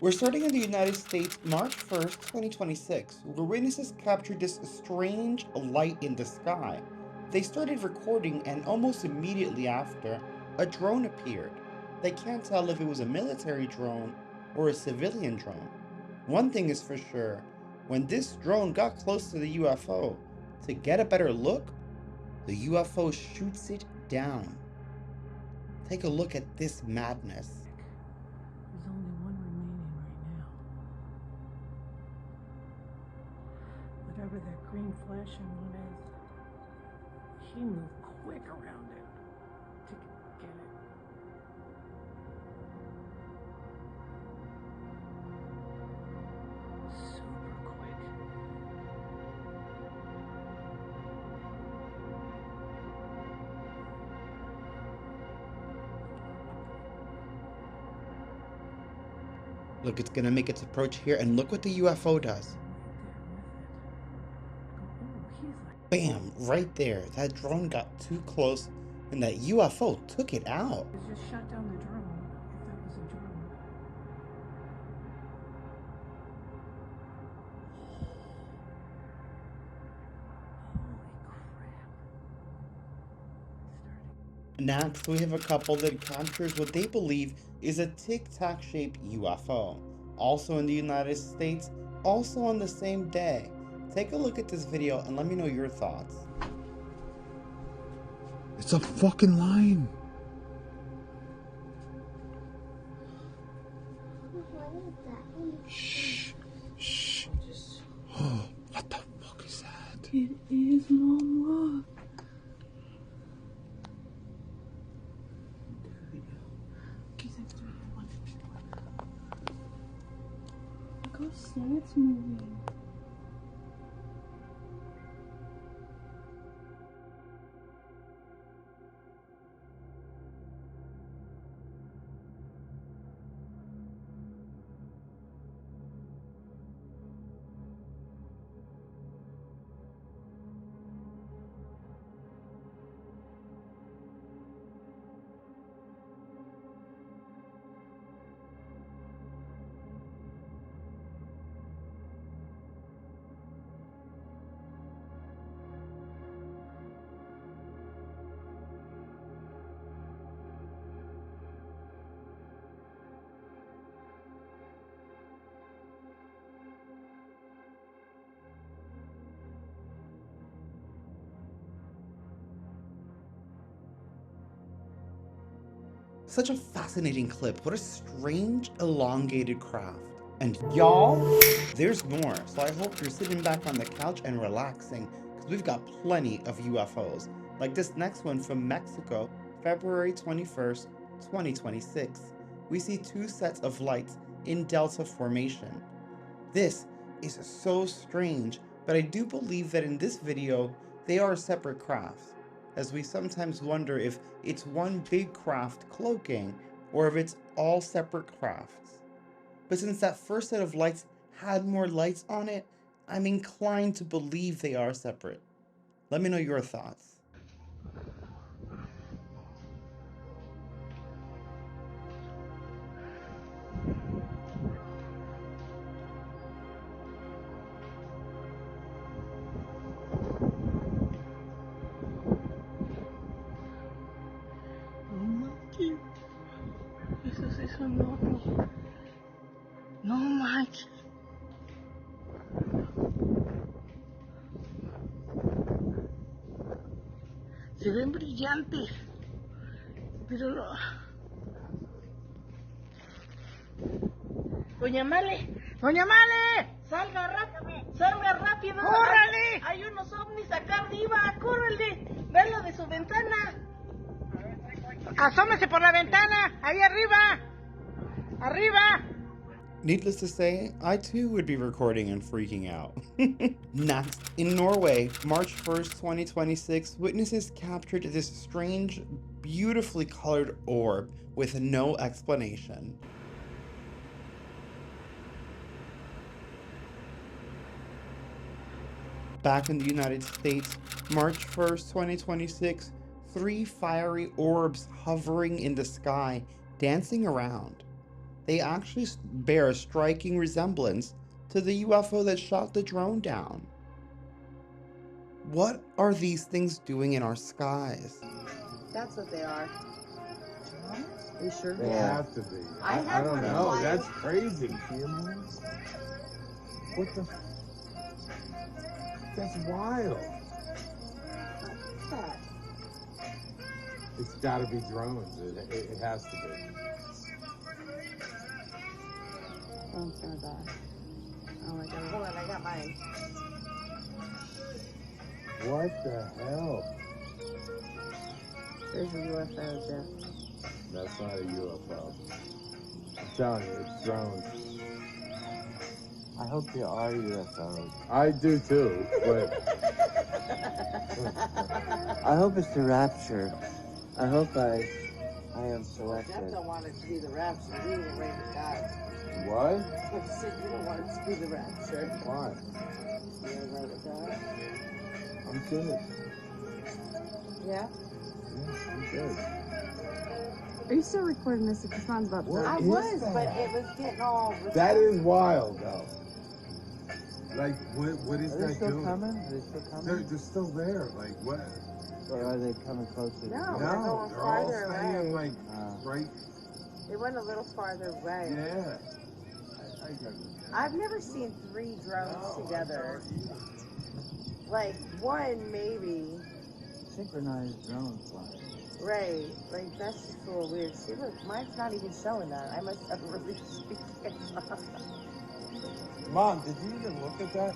We're starting in the United States, March 1st, 2026, where witnesses captured this strange light in the sky. They started recording, and almost immediately after, a drone appeared. They can't tell if it was a military drone or a civilian drone. One thing is for sure, when this drone got close to the UFO, to get a better look, the UFO shoots it down. Take a look at this madness. There's only one remaining right now. Whatever that green flashing one is, he moved quick around it to get it. Super quick. Look, it's gonna make its approach here, and look what the UFO does. Bam! Right there. That drone got too close, and that UFO took it out. It just shut down the drone, if that was a drone. Holy crap. Next, we have a couple that captures what they believe is a tic-tac shaped UFO. Also in the United States, also on the same day. Take a look at this video and let me know your thoughts. It's a fucking line. Shh. Shh. Oh, what the fuck is that? It is, Mom, look. Look how slow it's moving. Such a fascinating clip. What a strange elongated craft. And y'all, there's more. So I hope you're sitting back on the couch and relaxing, because we've got plenty of UFOs. Like this next one from Mexico, February 21st, 2026. We see two sets of lights in delta formation. This is so strange, but I do believe that in this video, they are separate crafts, as we sometimes wonder if it's one big craft cloaking or if it's all separate crafts. But since that first set of lights had more lights on it, I'm inclined to believe they are separate. Let me know your thoughts. Eso no. No manches. Se ven brillantes, pero no. Doña Male, salga rápido, salga rápido. ¡Córrale! Hay unos ovnis acá arriba, córrele, verlo de su ventana. Asómese por la ventana, ahí arriba, arriba. Needless to say, I too would be recording and freaking out. Next, in Norway, March 1st, 2026, witnesses captured this strange, beautifully colored orb with no explanation. Back in the United States, March 1st, 2026, 3 fiery orbs hovering in the sky, dancing around. they actually bear a striking resemblance to the UFO that shot the drone down. What are these things doing in our skies? That's what they are. Are you sure? They have to be. I don't one in know. mind. That's crazy. What the? That's wild. What's that? It's got to be drones. It has to be. Oh, it's gonna die. Oh my god. Hold on, I got mine. What the hell? There's a UFO, Jeff. That's not a UFO. I'm telling you, it's drones. I hope there are UFOs. I do too, but I hope it's the rapture. I hope I am Jeff selected. don't want it to be the rapture. He ain't ready to die. what? He said you don't want it to be the rapture. Why? You ain't ready to die. I'm good. Yeah? Yeah, I'm good. Are you still recording this? Because mine's about to What? die. I is was, that? but it was getting all... That is wild, though. Like, what is Are they that still doing? coming? Are they still coming? They're still there. Like, what? Or are they coming closer? No. No, they're going they're all farther staying, away. like, right. They went a little farther away. Yeah. I get it. I've never seen 3 drones together. Like, one maybe. Synchronized drone flying. Right. Like, that's just a little weird. See, look, mine's not even showing that. I must have really it. Mom, did you even look at that?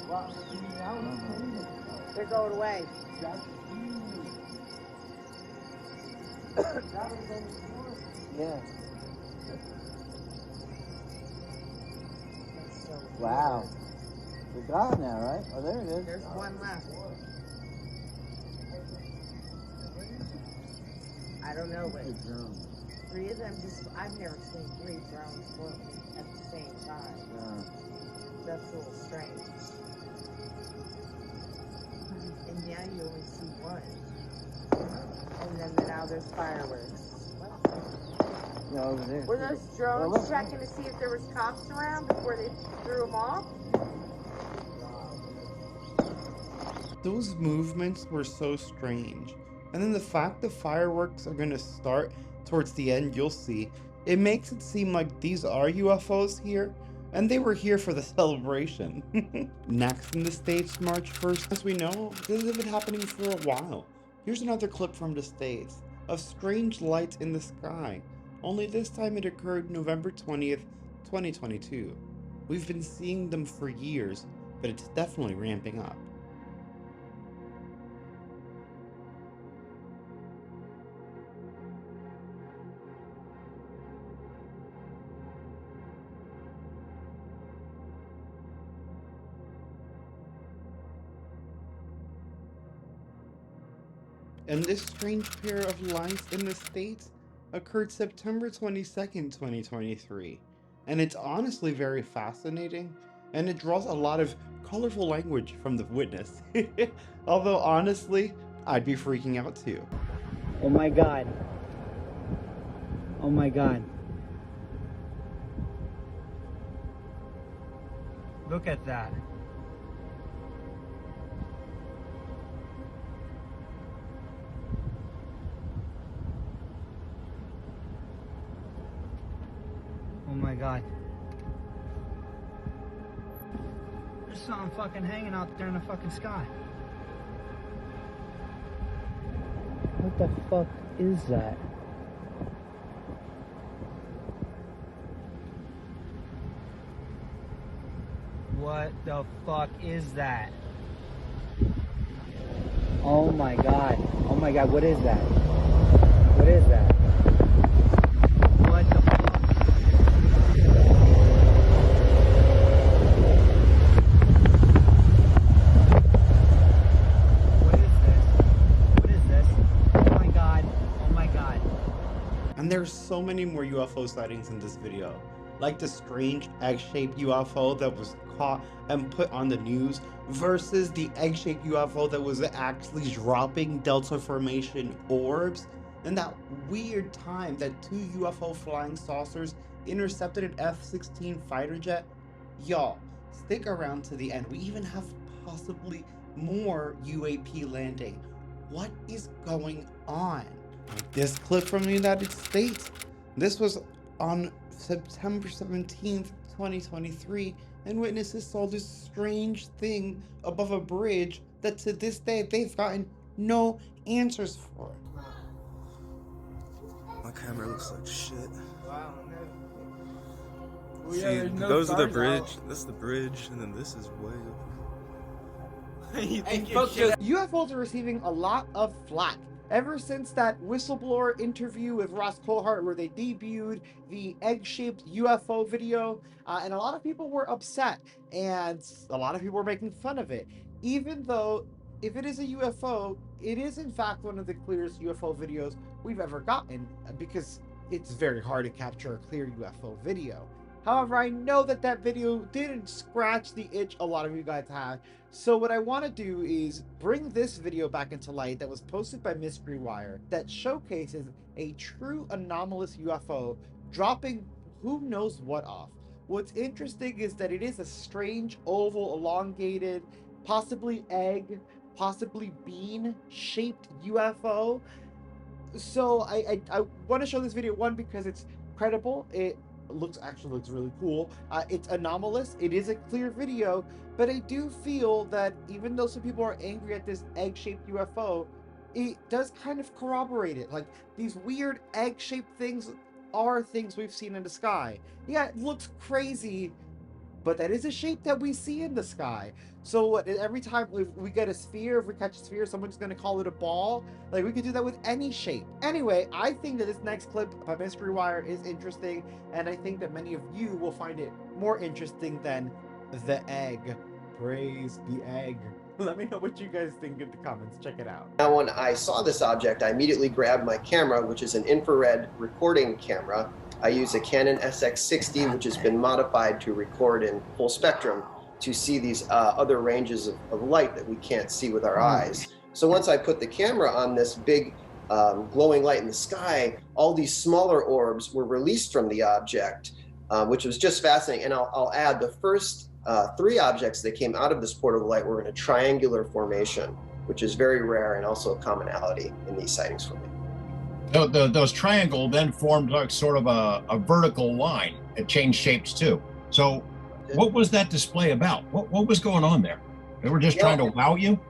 Well, No. they're going away. Yeah. Wow. They're gone now, right? Oh, there it is. There's one left. I don't know, but Big drone. 3 of them just, I've never seen 3 drones floating at the same time. Yeah. That's a little strange. And now you only see 1. And then now there's fireworks. What? Yeah, over there. Were those Oh, drones look. checking to see if there was cops around before they threw them off? Those movements were so strange. And then the fact the fireworks are going to start towards the end, you'll see, it makes it seem like these are UFOs here, and they were here for the celebration. Next in the States, March 1st, as we know, this has been happening for a while. Here's another clip from the States of strange lights in the sky, only this time it occurred November 20th, 2022. We've been seeing them for years, but it's definitely ramping up. And this strange pair of lights in the States occurred September 22nd, 2023. And it's honestly very fascinating, and it draws a lot of colorful language from the witness. Although honestly, I'd be freaking out too. Oh my god. Oh my god. Look at that. Oh my god. There's something fucking hanging out there in the fucking sky. What the fuck is that? What the fuck is that? Oh my god. Oh my god, what is that? What is that? What the fuck? What is this? What is this? Oh my god. Oh my god. And there's so many more UFO sightings in this video, like the strange egg-shaped UFO that was caught and put on the news versus the egg-shaped UFO that was actually dropping Delta Formation orbs and that weird time that 2 UFO flying saucers intercepted an F-16 fighter jet? Y'all, stick around to the end. We even have possibly more UAP landing. What is going on? This clip from the United States. This was on September 17th, 2023, and witnesses saw this strange thing above a bridge that to this day they've gotten no answers for. My camera looks like shit. Wow. See, those are the bridge. That's the bridge, and then this is way up. UFOs are receiving a lot of flack ever since that whistleblower interview with Ross Coulthart where they debuted the egg-shaped UFO video, and a lot of people were upset, and a lot of people were making fun of it, even though if it is a UFO, it is in fact one of the clearest UFO videos we've ever gotten, because it's very hard to capture a clear UFO video. However, I know that that video didn't scratch the itch a lot of you guys have. So what I want to do is bring this video back into light that was posted by Mystery Wire that showcases a true anomalous UFO dropping who knows what off. What's interesting is that it is a strange oval, elongated, possibly egg, possibly bean shaped UFO. So I want to show this video, one, because it's credible. It actually looks really cool. It's anomalous. It is a clear video, but I do feel that even though some people are angry at this egg-shaped UFO, it does kind of corroborate it. Like, these weird egg-shaped things are things we've seen in the sky. Yeah, it looks crazy, but that is a shape that we see in the sky. So every time we get a sphere, if we catch a sphere, someone's gonna call it a ball. Like, we could do that with any shape. Anyway, I think that this next clip by Mystery Wire is interesting, and I think that many of you will find it more interesting than the egg. Praise the egg. Let me know what you guys think in the comments. Check it out. Now, when I saw this object, I immediately grabbed my camera, which is an infrared recording camera. I use a Canon SX60, which has been modified to record in full spectrum to see these other ranges of light that we can't see with our eyes. So once I put the camera on this big glowing light in the sky, all these smaller orbs were released from the object, which was just fascinating. And I'll add, the first 3 objects that came out of this portal of light were in a triangular formation, which is very rare and also a commonality in these sightings for me. Those triangle then formed like sort of a vertical line. It changed shapes too. So what was that display about? What was going on there? They were just trying to wow you?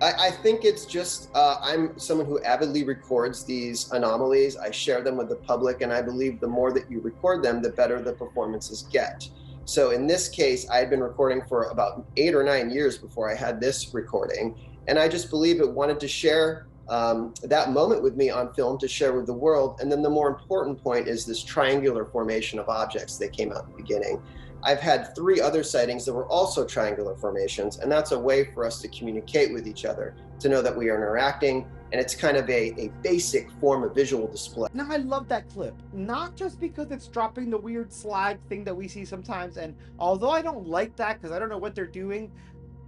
I think it's just, I'm someone who avidly records these anomalies. I share them with the public, and I believe the more that you record them, the better the performances get. So in this case, I had been recording for about 8 or 9 years before I had this recording. And I just believe it wanted to share that moment with me on film, to share with the world. And then the more important point is this triangular formation of objects that came out in the beginning. I've had 3 other sightings that were also triangular formations, and that's a way for us to communicate with each other, to know that we are interacting, and it's kind of a basic form of visual display. Now, I love that clip, not just because it's dropping the weird slag thing that we see sometimes, and although I don't like that because I don't know what they're doing,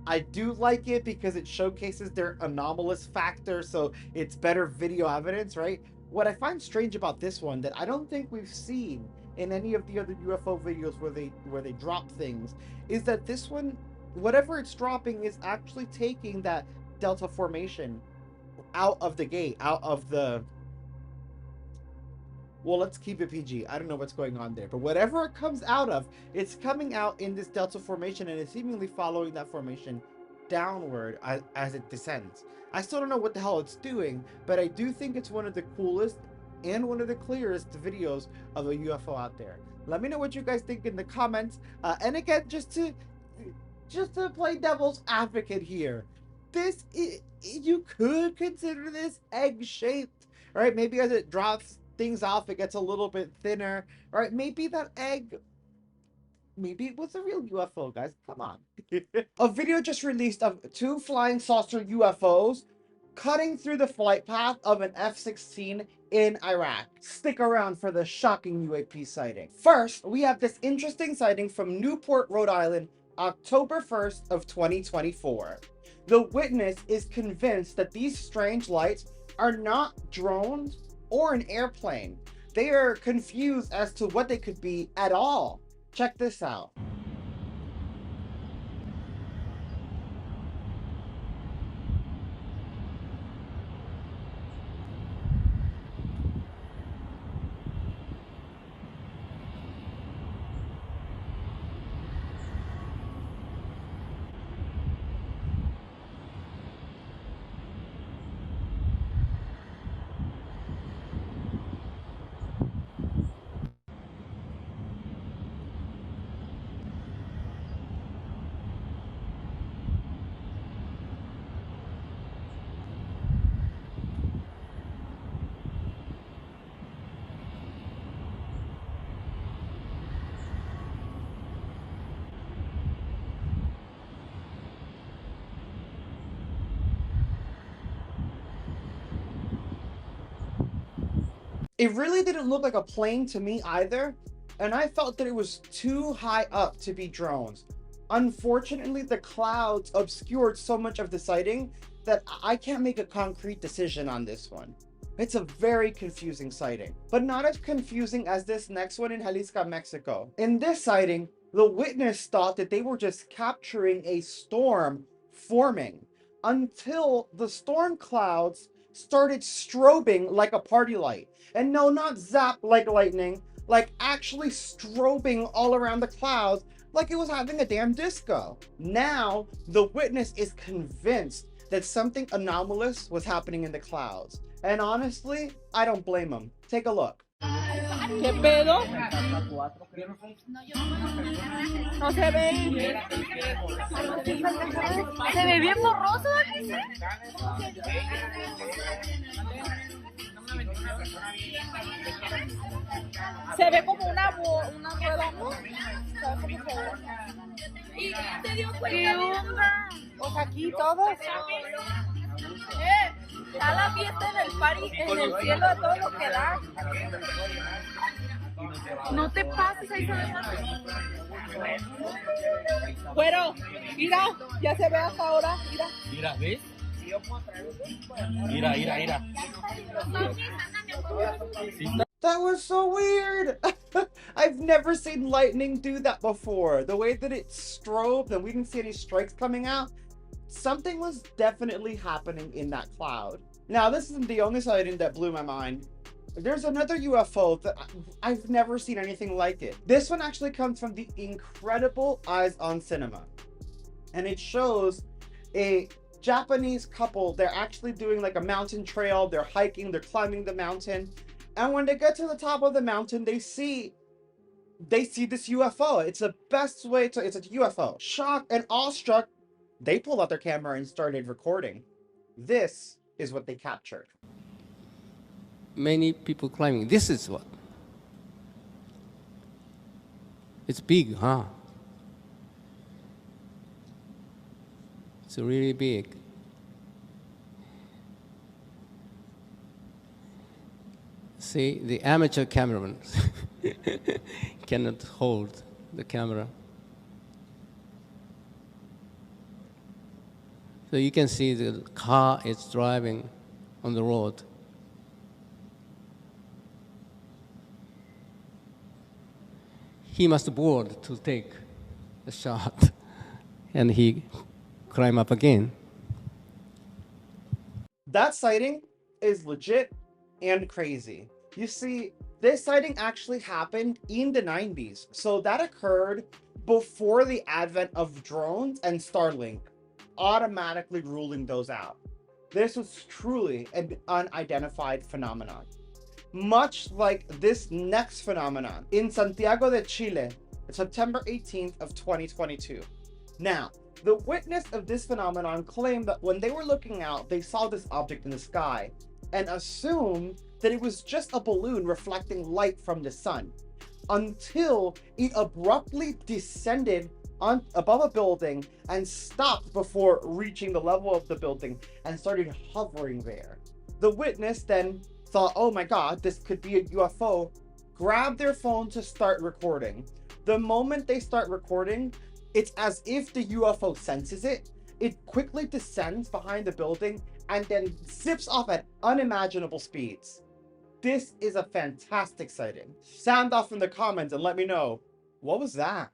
I do like it because it showcases their anomalous factor, so it's better video evidence, right? What I find strange about this one that I don't think we've seen in any of the other UFO videos where they drop things is that this one, whatever it's dropping, is actually taking that delta formation out of the gate, out of the, well, let's keep it PG. I don't know what's going on there, but whatever it comes out of, it's coming out in this delta formation, and it's seemingly following that formation downward as it descends. I still don't know what the hell it's doing, but I do think it's one of the coolest and one of the clearest videos of a UFO out there. Let me know what you guys think in the comments. And again, just to play devil's advocate here, you could consider this egg-shaped, right? Maybe as it drops things off, it gets a little bit thinner, right? Maybe that egg, maybe it was a real UFO, guys. Come on. A video just released of 2 flying saucer UFOs cutting through the flight path of an F-16 in Iraq. Stick around for the shocking UAP sighting. First, we have this interesting sighting from Newport, Rhode Island, October 1st of 2024. The witness is convinced that these strange lights are not drones or an airplane. They are confused as to what they could be at all. Check this out. It really didn't look like a plane to me either, and I felt that it was too high up to be drones. Unfortunately, the clouds obscured so much of the sighting that I can't make a concrete decision on this one. It's a very confusing sighting, but not as confusing as this next one in Jalisco, Mexico. In this sighting, the witness thought that they were just capturing a storm forming until the storm clouds started strobing like a party light. And no, not zap like lightning, like actually strobing all around the clouds like it was having a damn disco. Now, the witness is convinced that something anomalous was happening in the clouds. And honestly, I don't blame him. Take a look. ¿Qué pedo? No se ve. Se ve bien borroso aquí. Se ve como una rueda, ¿no? ¿Y te dio cuenta? ¿Qué onda? Pues aquí todos. Da la fiesta en el party, en el cielo a todo lo que da. No te pases, ahí se ve más. Bueno, mira, ya se ve hasta ahora, mira. Mira, ¿ves? Mira. That was so weird. I've never seen lightning do that before. The way that it strobed and we didn't see any strikes coming out. Something was definitely happening in that cloud. Now, this isn't the only sighting that blew my mind. There's another UFO that I've never seen anything like it. This one actually comes from the incredible Eyes on Cinema. And it shows a Japanese couple. They're actually doing like a mountain trail. They're hiking, they're climbing the mountain. And when they get to the top of the mountain, they see this UFO. It's the best way to, it's a UFO. Shocked and awestruck, they pulled out their camera and started recording. This is what they captured. Many people climbing. This is what? It's big, huh? It's really big. See, the amateur cameraman cannot hold the camera. So you can see the car is driving on the road. He must board to take the shot, and he climb up again. That sighting is legit and crazy. You see, this sighting actually happened in the 90s. So that occurred before the advent of drones and Starlink automatically ruling those out. This was truly an unidentified phenomenon. Much like this next phenomenon in Santiago de Chile, September 18th of 2022. Now, the witness of this phenomenon claimed that when they were looking out, they saw this object in the sky and assumed that it was just a balloon reflecting light from the sun, until it abruptly descended above a building and stopped before reaching the level of the building and started hovering there. The witness then thought, oh my God, this could be a UFO, grabbed their phone to start recording. The moment they start recording, it's as if the UFO senses it. It quickly descends behind the building and then zips off at unimaginable speeds. this is a fantastic sighting. Sound off in the comments and let me know, what was that?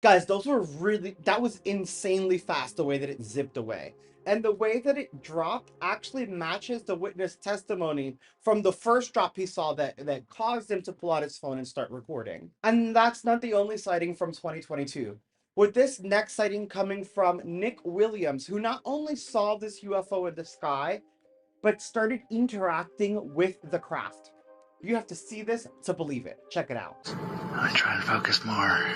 Guys, that was insanely fast the way that it zipped away. And the way that it dropped actually matches the witness testimony from the first drop he saw that caused him to pull out his phone and start recording. And that's not the only sighting from 2022. With this next sighting coming from Nick Williams, who not only saw this UFO in the sky, but started interacting with the craft. You have to see this to believe it. Check it out. I try and focus more.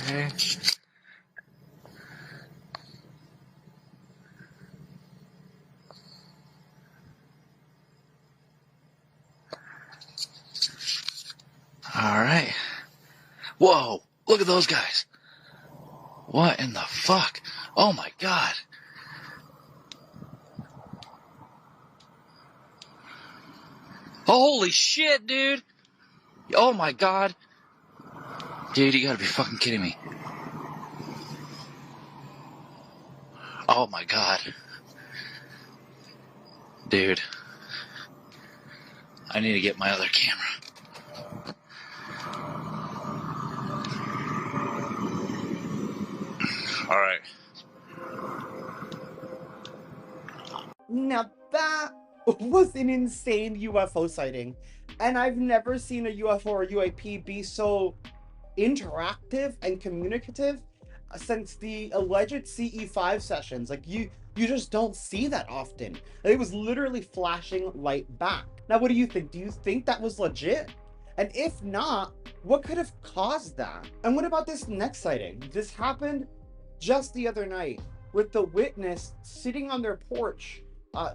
Okay. All right. Whoa, look at those guys. What in the fuck? Oh my God. Holy shit, dude. Oh my God. Dude, you gotta be fucking kidding me. Oh my God. Dude. I need to get my other camera. All right. Now that was an insane UFO sighting. And I've never seen a UFO or UAP be so interactive and communicative since the alleged CE5 sessions. Like you just don't see that often. It was literally flashing light back. Now, what do you think? Do you think that was legit? And if not, what could have caused that? And what about this next sighting? This happened just the other night with the witness sitting on their porch.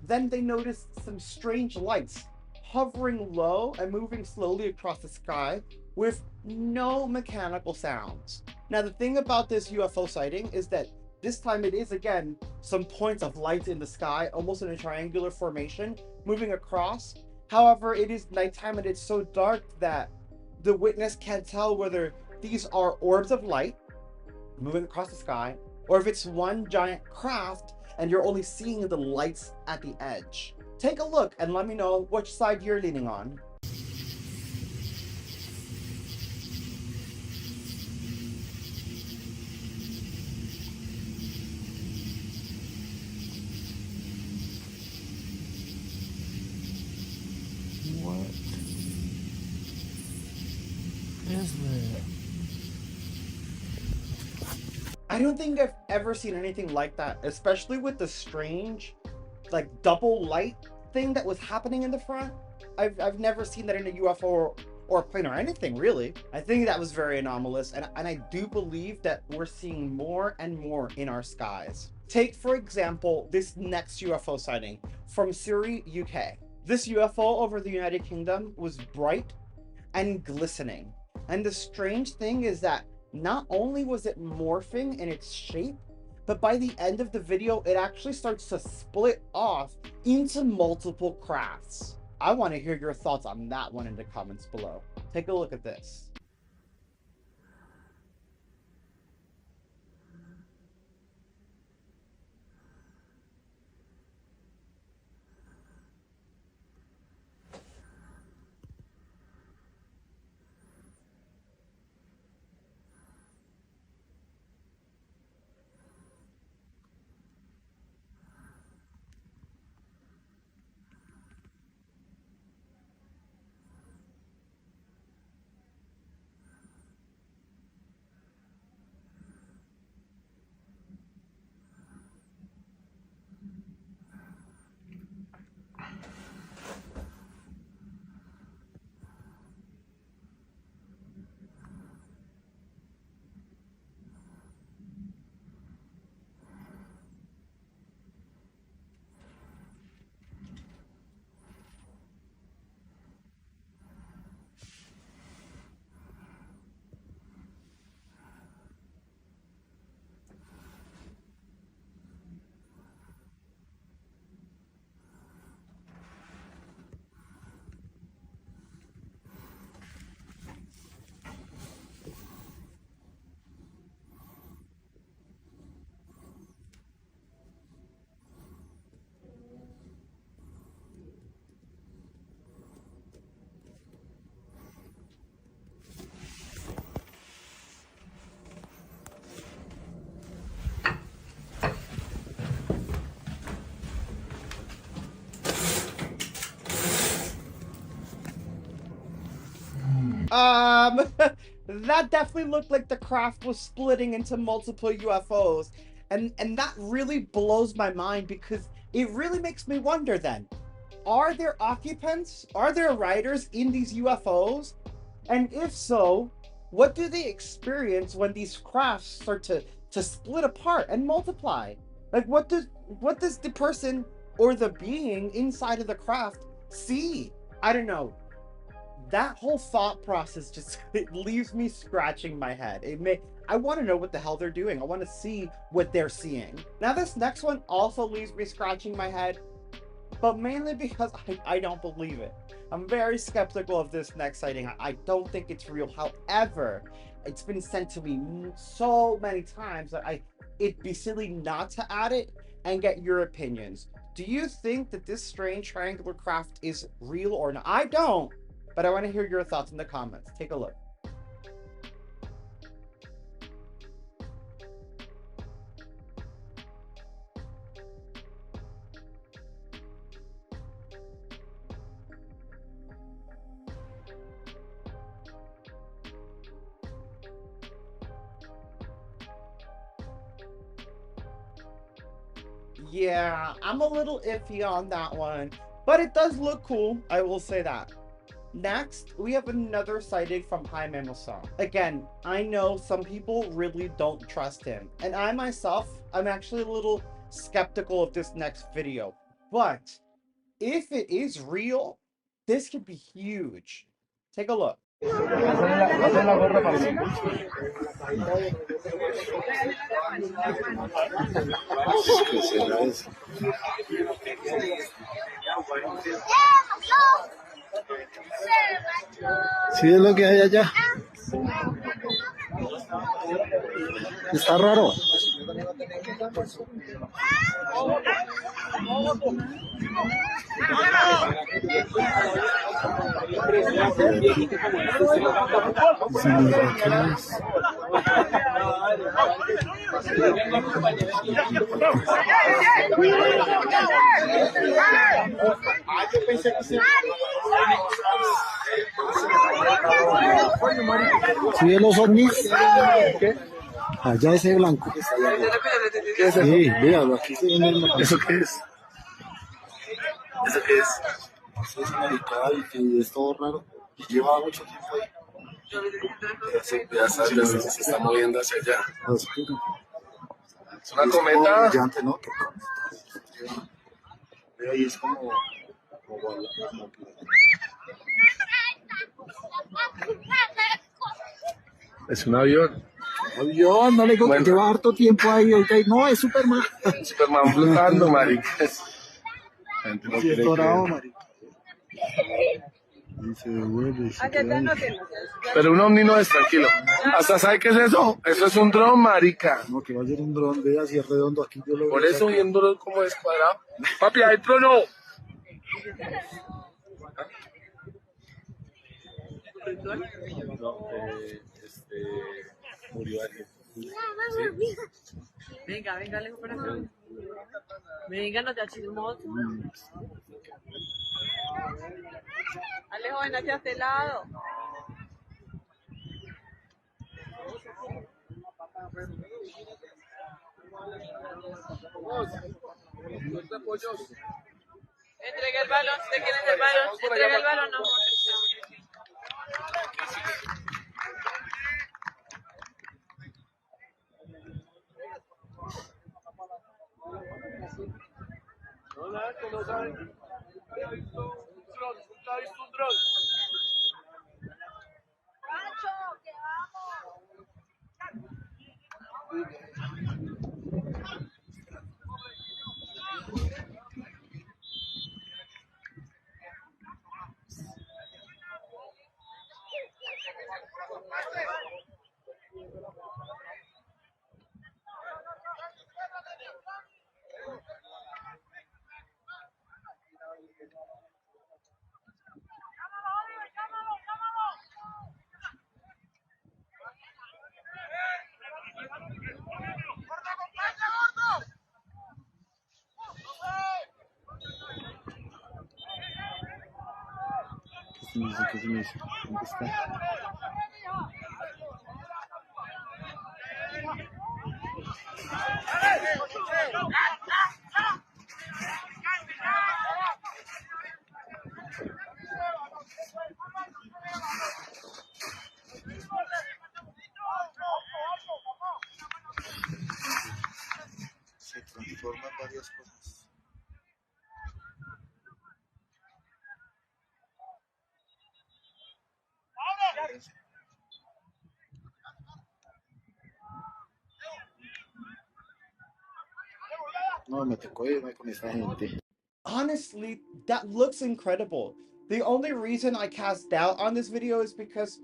Then they noticed some strange lights hovering low and moving slowly across the sky with no mechanical sounds. Now, the thing about this UFO sighting is that this time it is, again, some points of light in the sky, almost in a triangular formation, moving across. However, it is nighttime and it's so dark that the witness can't tell whether these are orbs of light moving across the sky, or if it's one giant craft and you're only seeing the lights at the edge. Take a look and let me know which side you're leaning on. What is that? I don't think I've ever seen anything like that, especially with the strange, like, double light thing that was happening in the front. I've never seen that in a UFO or a plane or anything, really. I think that was very anomalous, and I do believe that we're seeing more and more in our skies. Take, for example, this next UFO sighting from Surrey, UK. This UFO over the United Kingdom was bright and glistening. And the strange thing is that not only was it morphing in its shape, but by the end of the video, it actually starts to split off into multiple crafts. I want to hear your thoughts on that one in the comments below. Take a look at this. That definitely looked like the craft was splitting into multiple UFOs. And that really blows my mind because it really makes me wonder then, are there occupants? Are there riders in these UFOs? And if so, what do they experience when these crafts start to split apart and multiply? Like what does the person or the being inside of the craft see? I don't know. That whole thought process just it leaves me scratching my head. I want to know what the hell they're doing. I want to see what they're seeing. Now this next one also leaves me scratching my head, but mainly because I don't believe it. I'm very skeptical of this next sighting. I don't think it's real. However, it's been sent to me so many times that it'd be silly not to add it and get your opinions. Do you think that this strange triangular craft is real or not? I don't, but I want to hear your thoughts in the comments. Take a look. Yeah, I'm a little iffy on that one, but it does look cool, I will say that. Next, we have another sighting from Jaime Maussan. Again, I know some people really don't trust him, and I myself, I'm actually a little skeptical of this next video, but if it is real, this could be huge. Take a look. ¿Sí es lo que hay allá? Está raro. ¿Sí ven los ovnis? ¿Qué? Allá ese blanco que está allá. ¿Qué es eso? Sí, véalo, aquí se ven el... ¿Eso qué es? ¿Eso qué es? Eso es americano y que es todo raro. Y lleva mucho tiempo ahí. Ya se está moviendo hacia allá. Es una cometa. Brillante, ¿no? Ve ahí, es como es un avión. Avión, no le digo que lleva harto tiempo ahí. No, es Superman. Superman flotando, marica. Sí, es dorado, marica. Y se devuelve. Pero un ovni no es, tranquilo. ¿Hasta sabe qué es eso? Eso es un dron, marica. No, que va a ser un dron, ve así redondo aquí. Yo lo por eso aquí. Viéndolo como es cuadrado. Papi, adentro no. No, murió alguien. ¿Sí? Venga, Alejo, para acá. Venga, no te achismos. Alejo, ven hacia este lado. Entrega el balón, si te quieres el balón. Entrega el balón, amor. No saben. ¿Usted ha visto un dron? ¡Macho, que vamos! No sé qué se me hizo. ¿Dónde está? Se transforman varias cosas. No, me tocó irme con esa gente. Honestly, that looks incredible. The only reason I cast doubt on this video is because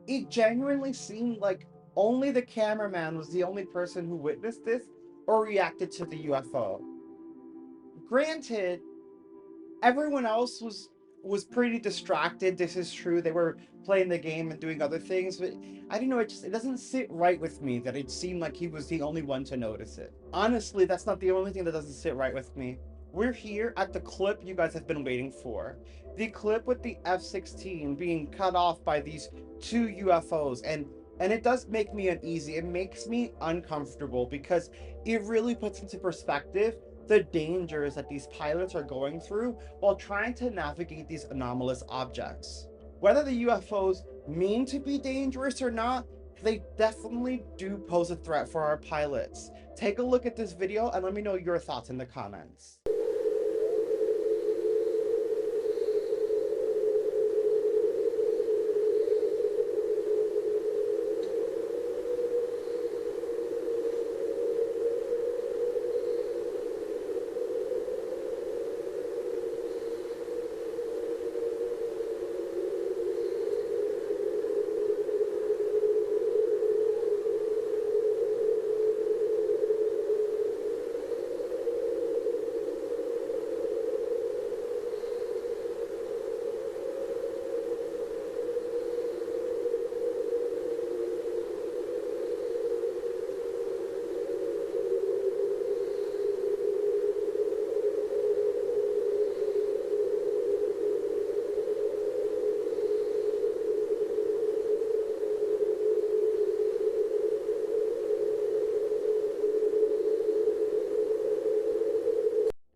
it genuinely seemed like only the cameraman was the only person who witnessed this or reacted to the UFO. Granted, everyone else was pretty distracted. This is true. They were playing the game and doing other things, but I don't know, it doesn't sit right with me that it seemed like he was the only one to notice it. Honestly, that's not the only thing that doesn't sit right with me. We're here at the clip you guys have been waiting for. The clip with the F-16 being cut off by these two UFOs, and it does make me uneasy. It makes me uncomfortable because it really puts into perspective the dangers that these pilots are going through while trying to navigate these anomalous objects. Whether the UFOs mean to be dangerous or not, they definitely do pose a threat for our pilots. Take a look at this video and let me know your thoughts in the comments.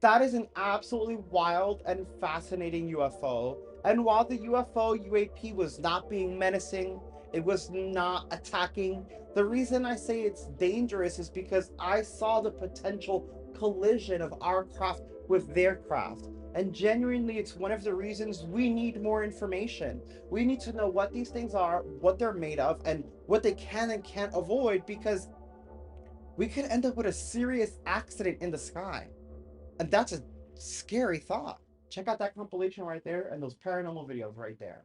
That is an absolutely wild and fascinating UFO. And while the UFO UAP was not being menacing, it was not attacking, the reason I say it's dangerous is because I saw the potential collision of our craft with their craft. And genuinely, it's one of the reasons we need more information. We need to know what these things are, what they're made of, and what they can and can't avoid, because we could end up with a serious accident in the sky. And that's a scary thought. Check out that compilation right there and those paranormal videos right there.